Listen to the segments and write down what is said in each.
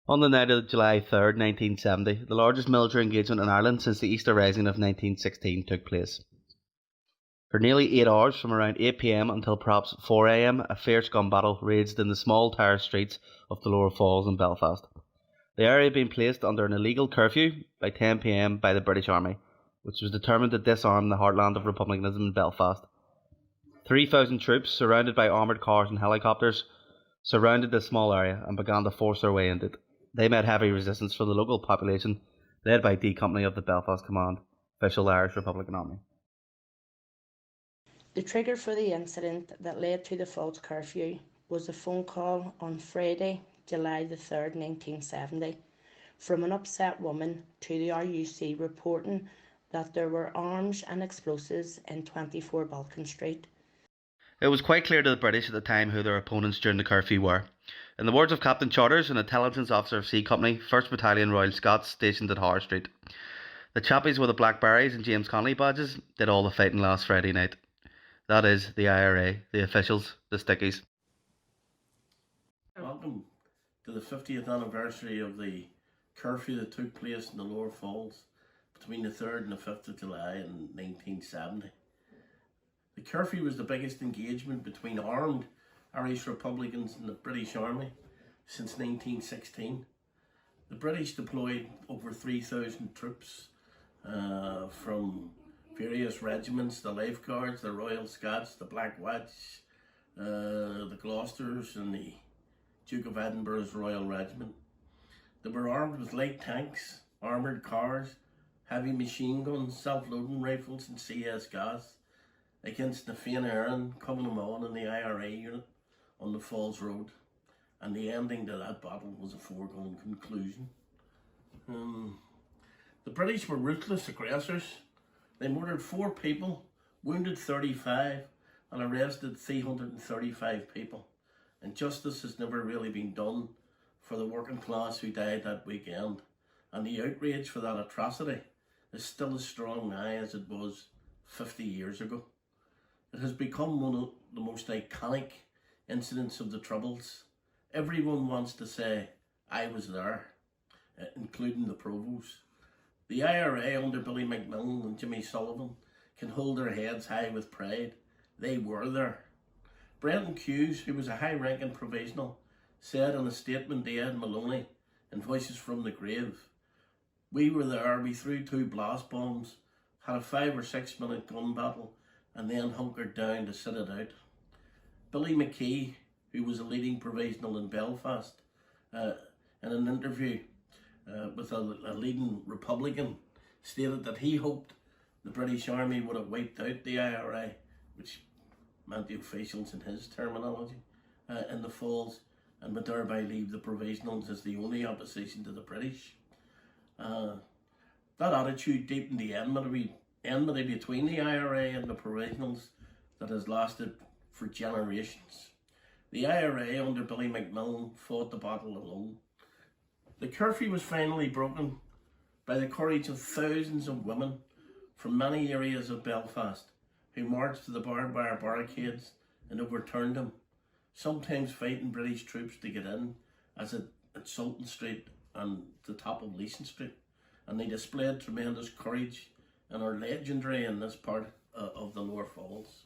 On the night of July 3rd, 1970, the largest military engagement in Ireland since the Easter Rising of 1916 took place. For nearly 8 hours, from around 8 p.m. until perhaps 4 a.m, a fierce gun battle raged in the small tired streets of the lower Falls in Belfast. The area had been placed under an illegal curfew by 10 p.m. by the British Army, which was determined to disarm the heartland of republicanism in Belfast. 3,000 troops, surrounded by armoured cars and helicopters, surrounded this small area and began to force their way into it. They met heavy resistance from the local population, led by D Company of the Belfast Command, official Irish Republican Army. The trigger for the incident that led to the Falls Curfew was a phone call on Friday, July the 3rd, 1970, from an upset woman to the RUC reporting that there were arms and explosives in 24 Balkan Street. It was quite clear to the British at the time who their opponents during the curfew were. In the words of Captain Charters, an intelligence officer of C Company, 1st Battalion Royal Scots, stationed at Howard Street. The chappies with the black berets and James Connolly badges did all the fighting last Friday night. That is, the IRA, the officials, the stickies. Welcome to the 50th anniversary of the curfew that took place in the Lower Falls between the 3rd and the 5th of July in 1970. The curfew was the biggest engagement between armed Irish Republicans and the British Army since 1916. The British deployed over 3,000 troops from various regiments, the Life Guards, the Royal Scots, the Black Watch, the Gloucesters and the Duke of Edinburgh's Royal Regiment. They were armed with light tanks, armoured cars, heavy machine guns, self-loading rifles and CS gas against the Féile coming on in the IRA unit on the Falls Road, and the ending to that battle was a foregone conclusion. The British were ruthless aggressors. They murdered 4 people, wounded 35 and arrested 335 people, and justice has never really been done for the working class who died that weekend, and the outrage for that atrocity is still as strong now as it was 50 years ago. It has become one of the most iconic incidents of the Troubles. Everyone wants to say, I was there, including the Provost. The IRA under Billy McMillan and Jimmy Sullivan can hold their heads high with pride. They were there. Brenton Hughes, who was a high-ranking provisional, said in a statement to Ed Maloney in Voices from the Grave, we were there, we threw 2 blast bombs, had a 5 or 6 minute gun battle, and then hunkered down to sit it out. Billy McKee, who was a leading provisional in Belfast, in an interview with a leading Republican, stated that he hoped the British Army would have wiped out the IRA, which meant the officials in his terminology, in the Falls, and would thereby leave the provisionals as the only opposition to the British. That attitude deepened the enmity between the IRA and the provisionals that has lasted for generations. The IRA under Billy McMillan fought the battle alone. The curfew was finally broken by the courage of thousands of women from many areas of Belfast who marched to the barbed wire barricades and overturned them, sometimes fighting British troops to get in, as at Sultan Street and the top of Leeson Street, and they displayed tremendous courage and are legendary in this part of the Lower Falls.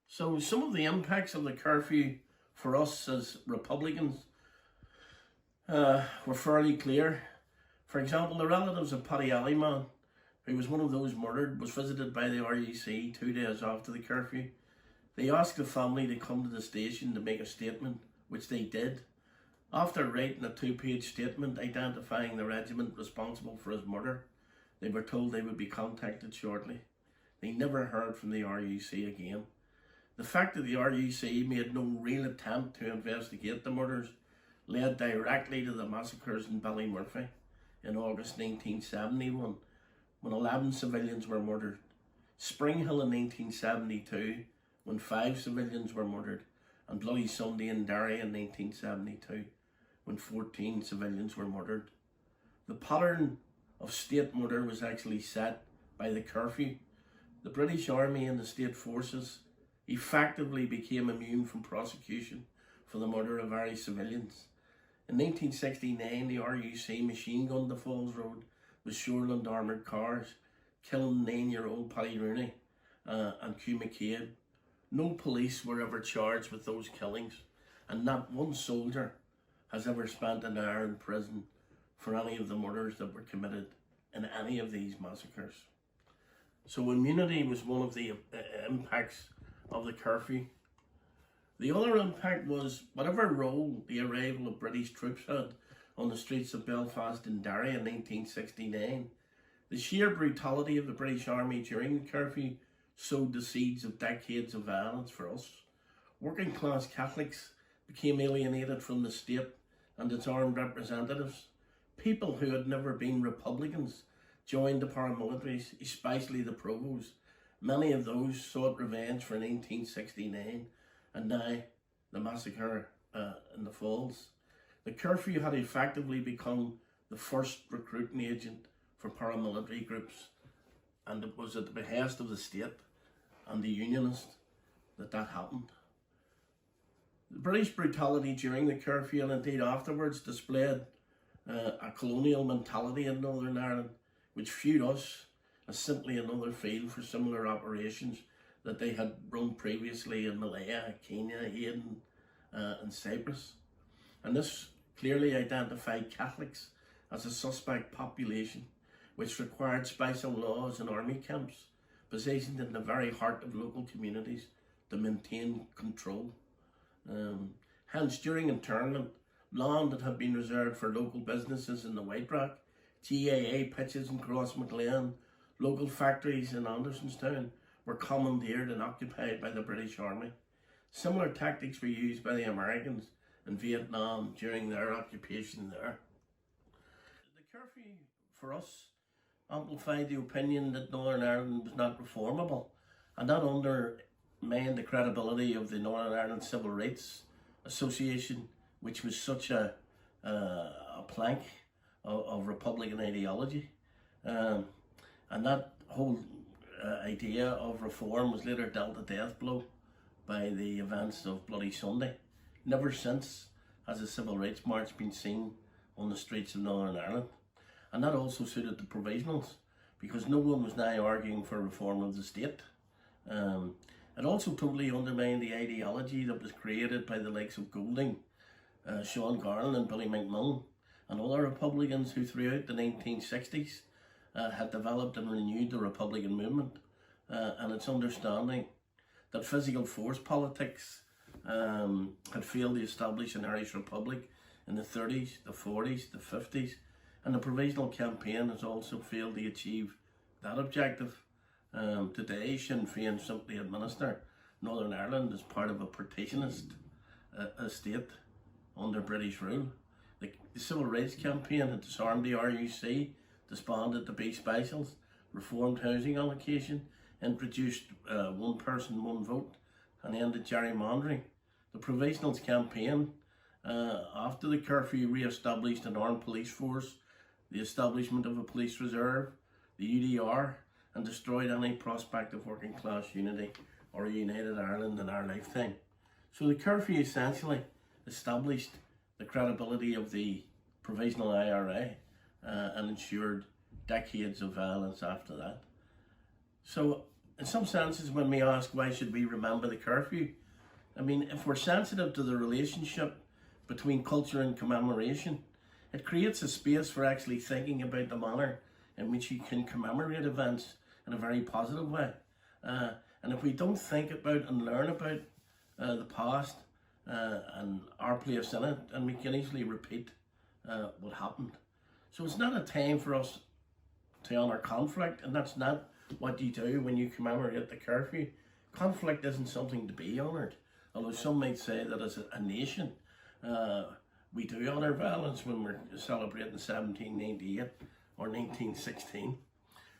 So some of the impacts of the curfew for us as Republicans were fairly clear. For example, the relatives of Paddy Alleyman, who was one of those murdered, was visited by the RUC 2 days after the curfew. They asked the family to come to the station to make a statement, which they did. After writing a 2-page statement identifying the regiment responsible for his murder, they were told they would be contacted shortly. They never heard from the RUC again. The fact that the RUC made no real attempt to investigate the murders led directly to the massacres in Ballymurphy in August 1971, when 11 civilians were murdered. Springhill in 1972, when 5 civilians were murdered, and Bloody Sunday in Derry in 1972, when 14 civilians were murdered. The pattern of state murder was actually set by the curfew. The British Army and the state forces effectively became immune from prosecution for the murder of Irish civilians, In 1969, the RUC machine gunned the Falls Road with Shoreland armoured cars, killing 9-year-old Paddy Rooney and Hugh McCabe. No police were ever charged with those killings, and not one soldier has ever spent an hour in prison for any of the murders that were committed in any of these massacres. So immunity was one of the impacts of the curfew. The other impact was whatever role the arrival of British troops had on the streets of Belfast and Derry in 1969, the sheer brutality of the British Army during the curfew sowed the seeds of decades of violence for us. Working class Catholics became alienated from the state and its armed representatives. People who had never been Republicans joined the paramilitaries, especially the Provos. Many of those sought revenge for 1969 and now the massacre in the Falls. The curfew had effectively become the first recruiting agent for paramilitary groups, and it was at the behest of the state and the Unionists that happened. The British brutality during the curfew and indeed afterwards displayed a colonial mentality in Northern Ireland, which viewed us as simply another field for similar operations that they had run previously in Malaya, Kenya, Haiti and Cyprus. And this clearly identified Catholics as a suspect population, which required special laws and army camps positioned in the very heart of local communities to maintain control. Hence, during internment, land that had been reserved for local businesses in the White Rock, GAA pitches in Crossmaglen, local factories in Andersonstown were commandeered and occupied by the British Army. Similar tactics were used by the Americans in Vietnam during their occupation there. The curfew, for us, amplified the opinion that Northern Ireland was not reformable, and that undermined the credibility of the Northern Ireland Civil Rights Association, which was such a plank of Republican ideology. And that whole idea of reform was later dealt a death blow by the events of Bloody Sunday. Never since has a civil rights march been seen on the streets of Northern Ireland. And that also suited the provisionals, because no one was now arguing for reform of the state. It also totally undermined the ideology that was created by the likes of Golding, Sean Garland and Billy McMillan, and other Republicans who throughout the 1960s had developed and renewed the Republican movement, and its understanding that physical force politics had failed to establish an Irish Republic in the 30s, the 40s, the 50s, and the provisional campaign has also failed to achieve that objective. Today, Sinn Féin simply administer Northern Ireland as part of a partitionist state under British rule. The Civil Rights Campaign had disarmed the RUC, disbanded the B Specials, reformed housing allocation, introduced one person, one vote, and ended gerrymandering. The Provisionals Campaign, after the curfew, re-established an armed police force, the establishment of a police reserve, the UDR, and destroyed any prospect of working class unity or a united Ireland in our lifetime. So the curfew essentially established the credibility of the provisional IRA and ensured decades of violence after that. So in some senses, when we ask why should we remember the curfew, I mean, if we're sensitive to the relationship between culture and commemoration, it creates a space for actually thinking about the manner in which you can commemorate events in a very positive way. And if we don't think about and learn about the past and our place in it, and we can easily repeat what happened. So it's not a time for us to honour conflict, and that's not what you do when you commemorate the curfew. Conflict isn't something to be honoured, although some might say that as a nation, we do honour violence when we're celebrating 1798 or 1916.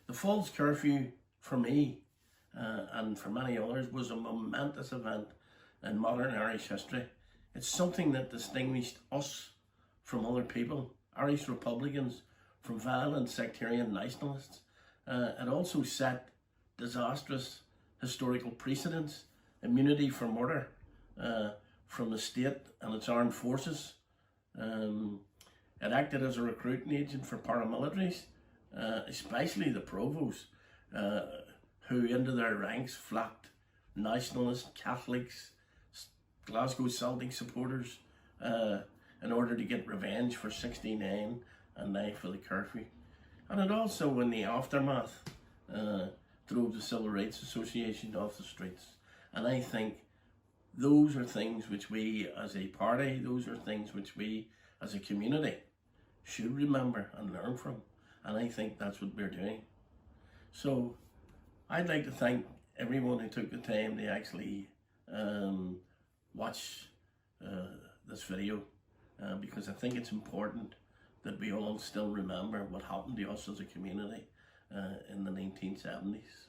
The Falls Curfew, for me and for many others, was a momentous event in modern Irish history. It's something that distinguished us from other people, Irish Republicans, from violent sectarian nationalists. It also set disastrous historical precedents, immunity for murder from the state and its armed forces, It acted as a recruiting agent for paramilitaries, especially the provosts, who into their ranks flocked nationalists, Catholics, Glasgow Celtic supporters, in order to get revenge for 69 and now for the curfew. And it also, in the aftermath, drove the Civil Rights Association off the streets. And I think those are things which we as a party, those are things which we as a community should remember and learn from. And I think that's what we're doing. So I'd like to thank everyone who took the time to actually watch this video, because I think it's important that we all still remember what happened to us as a community in the 1970s.